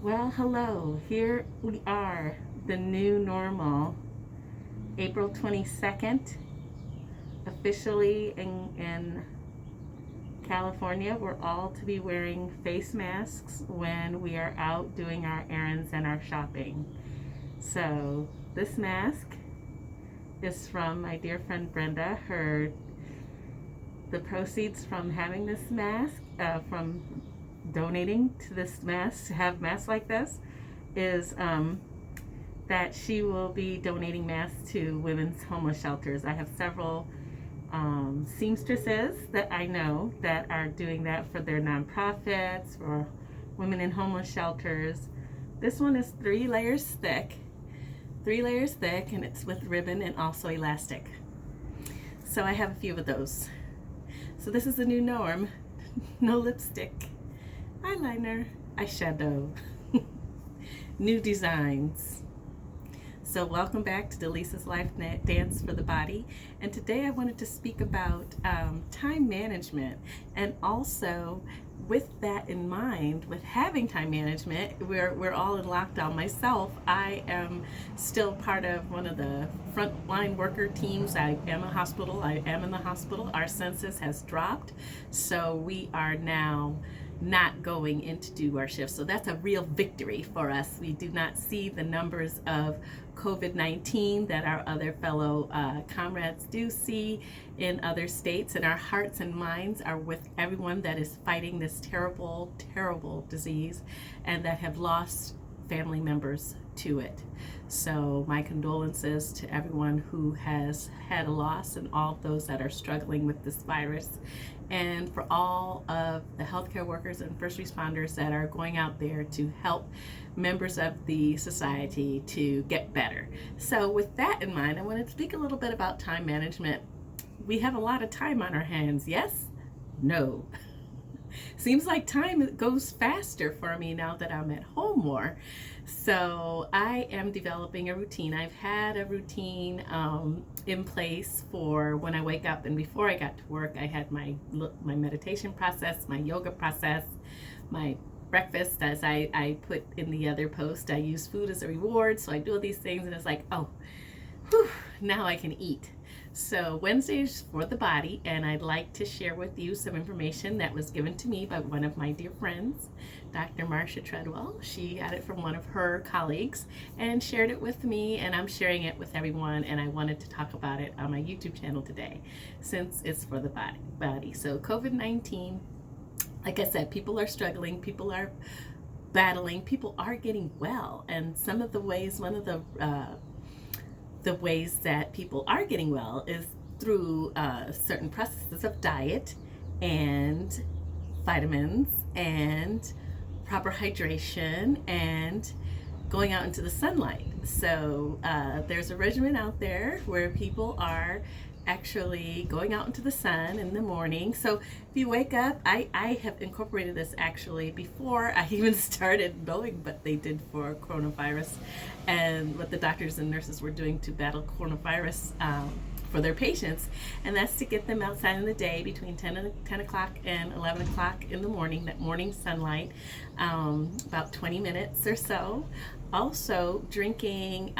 Well, hello. Here we are, the new normal, April 22nd, officially in California. We're all to be wearing face masks when we are out doing our errands and our shopping. So, this mask is from my dear friend Brenda. The proceeds from having this mask, from donating to this mask, to have masks like this, is that she will be donating masks to women's homeless shelters. I have several seamstresses that I know that are doing that for their nonprofits, for women in homeless shelters. This one is 3 layers thick, and it's with ribbon and also elastic. So I have a few of those. So this is the new norm. No lipstick, eyeliner, eyeshadow, new designs. So welcome back to Delisa's Life Dance for the Body. And today I wanted to speak about time management, and also with that in mind, with having time management, we're all in lockdown. Myself, I am still part of one of the frontline worker teams. I am in the hospital. Our census has dropped, so we are now not going in to do our shifts. So that's a real victory for us. We do not see the numbers of COVID-19 that our other fellow comrades do see in other states, and our hearts and minds are with everyone that is fighting this terrible, terrible disease and that have lost family members to it. So my condolences to everyone who has had a loss, and all of those that are struggling with this virus, and for all of the healthcare workers and first responders that are going out there to help members of the society to get better. So with that in mind, I want to speak a little bit about time management. We have a lot of time on our hands, yes? No. Seems like time goes faster for me now that I'm at home more. So I am developing a routine. I've had a routine in place for when I wake up, and before I got to work, I had my meditation process, my yoga process, my breakfast. As I put in the other post, I use food as a reward. So I do all these things, and it's like, oh, whew, now I can eat. So Wednesday's for the body, and I'd like to share with you some information that was given to me by one of my dear friends, Dr. Marcia Treadwell. She got it from one of her colleagues and shared it with me, and I'm sharing it with everyone, and I wanted to talk about it on my YouTube channel today since it's for the body. So COVID-19, like I said, people are struggling, people are battling, people are getting well, and some of the ways, one of the ways that people are getting well is through certain processes of diet and vitamins and proper hydration and going out into the sunlight. So there's a regimen out there where people are actually going out into the sun in the morning. So if you wake up, I have incorporated this actually before I even started knowing what they did for coronavirus and what the doctors and nurses were doing to battle coronavirus for their patients, and that's to get them outside in the day between 10 o'clock and 11 o'clock in the morning, that morning sunlight, about 20 minutes or so. Also drinking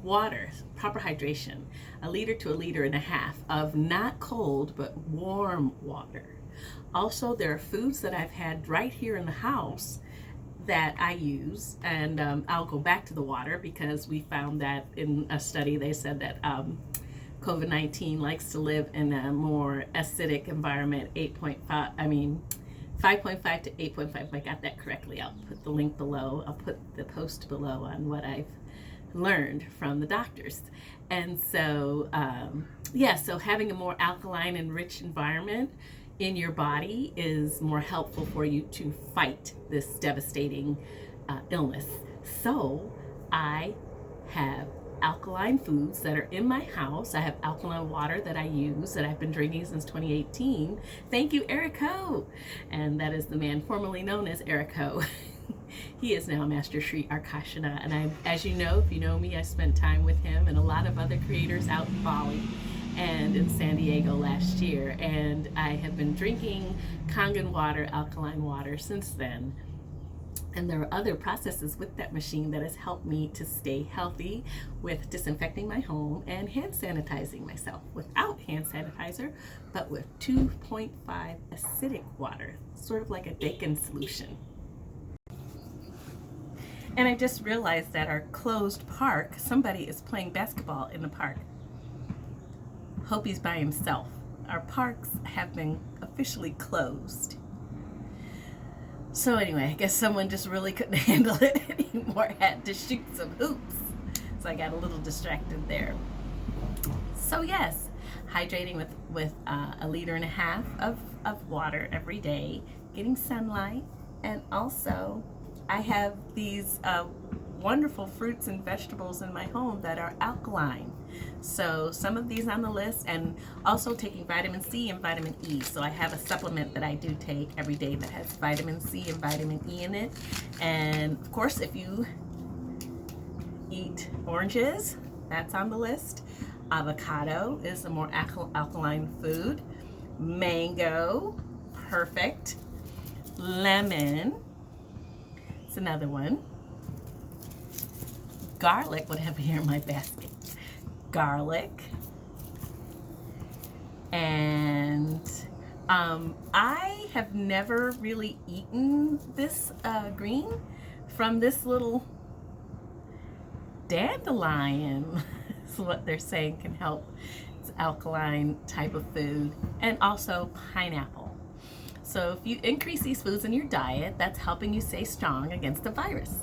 water, proper hydration, 1 liter to 1.5 liters of not cold but warm water. Also, there are foods that I've had right here in the house that I use, and I'll go back to the water because we found that in a study they said that COVID-19 likes to live in a more acidic environment, 5.5 to 8.5. If I got that correctly, I'll put the link below. I'll put the post below on what I've learned from the doctors. And so so having a more alkaline and rich environment in your body is more helpful for you to fight this devastating illness. So I have alkaline foods that are in my house. I have alkaline water that I use, that I've been drinking since 2018. Thank you, Erico. And that is the man formerly known as Erico. He is now Master Sri Akarshana, and as you know, if you know me, I spent time with him and a lot of other creators out in Bali and in San Diego last year, and I have been drinking Kangen water, alkaline water, since then. And there are other processes with that machine that has helped me to stay healthy with disinfecting my home and hand sanitizing myself without hand sanitizer, but with 2.5 acidic water, sort of like a Dakin solution. And I just realized that our closed park, somebody is playing basketball in the park. Hope he's by himself. Our parks have been officially closed. So anyway, I guess someone just really couldn't handle it anymore, had to shoot some hoops. So I got a little distracted there. So yes, hydrating with 1.5 liters of water every day, getting sunlight, and also I have these wonderful fruits and vegetables in my home that are alkaline. So some of these on the list, and also taking vitamin C and vitamin E. So I have a supplement that I do take every day that has vitamin C and vitamin E in it. And of course, if you eat oranges, that's on the list. Avocado is a more alkaline food. Mango, perfect. Lemon, it's another one. Garlic, what I have here in my basket. Garlic. And I have never really eaten this green from this little dandelion. Is what they're saying can help. It's alkaline type of food. And also pineapple. So if you increase these foods in your diet, that's helping you stay strong against the virus.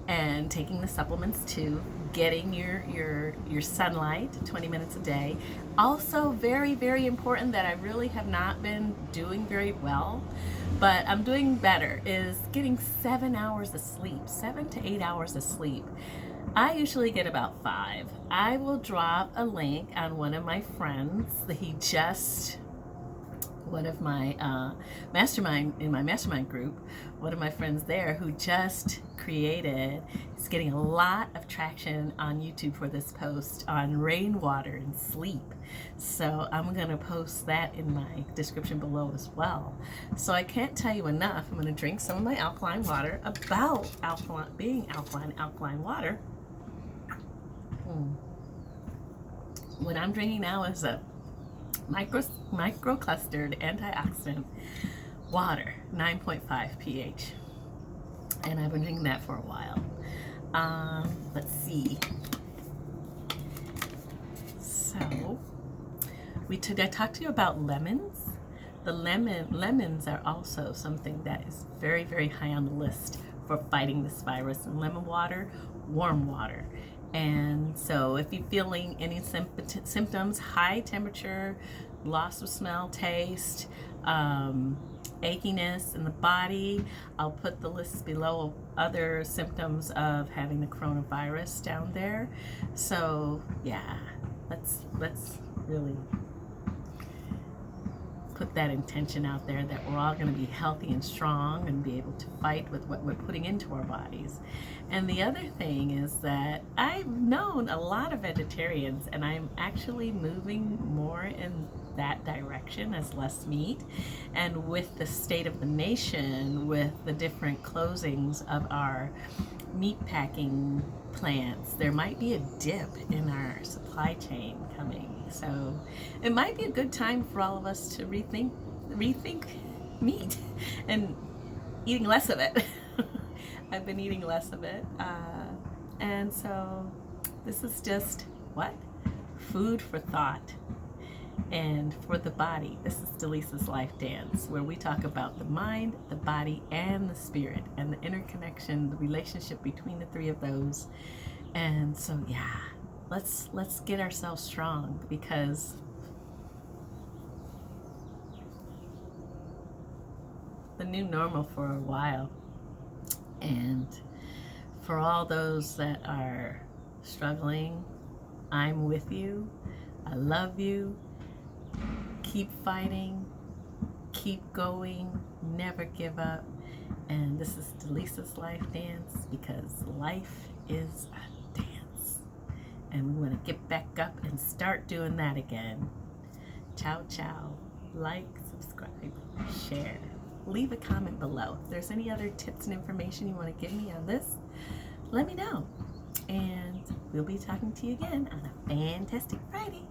And taking the supplements too, getting your sunlight 20 minutes a day. Also very, very important that I really have not been doing very well, but I'm doing better, is getting 7 hours of sleep, 7 to 8 hours of sleep. I usually get about 5. I will drop a link on one of my friends. One of my mastermind group, one of my friends there who just created, is getting a lot of traction on YouTube for this post on rainwater and sleep. So I'm going to post that in my description below as well. So I can't tell you enough. I'm going to drink some of my alkaline water about alkaline water. What I'm drinking now is a micro clustered antioxidant water, 9.5 pH, and I've been drinking that for a while. Let's see. So I talked to you about lemons. The lemons are also something that is very, very high on the list for fighting this virus. And lemon water, warm water. And so if you're feeling any symptoms, high temperature, loss of smell, taste, achiness in the body, I'll put the list below of other symptoms of having the coronavirus down there. So yeah, let's really put that intention out there that we're all going to be healthy and strong and be able to fight with what we're putting into our bodies. And the other thing is that I've known a lot of vegetarians, and I'm actually moving more in that direction as less meat. And with the state of the nation, with the different closings of our meat packing plants, there might be a dip in our supply chain coming. So it might be a good time for all of us to rethink meat and eating less of it. I've been eating less of it. And so this is just food for thought and for the body. This is Delisa's Life Dance, where we talk about the mind, the body, and the spirit, and the interconnection, the relationship between the three of those. And so yeah, let's get ourselves strong, because the new normal for a while. And for all those that are struggling, I'm with you. I love you. Keep fighting. Keep going. Never give up. And this is Delisa's Life Dance, because life is a dance. And we want to get back up and start doing that again. Ciao, ciao. Like, subscribe, share. leave a comment below. If there's any other tips and information you want to give me on this, let me know. And we'll be talking to you again on a fantastic Friday.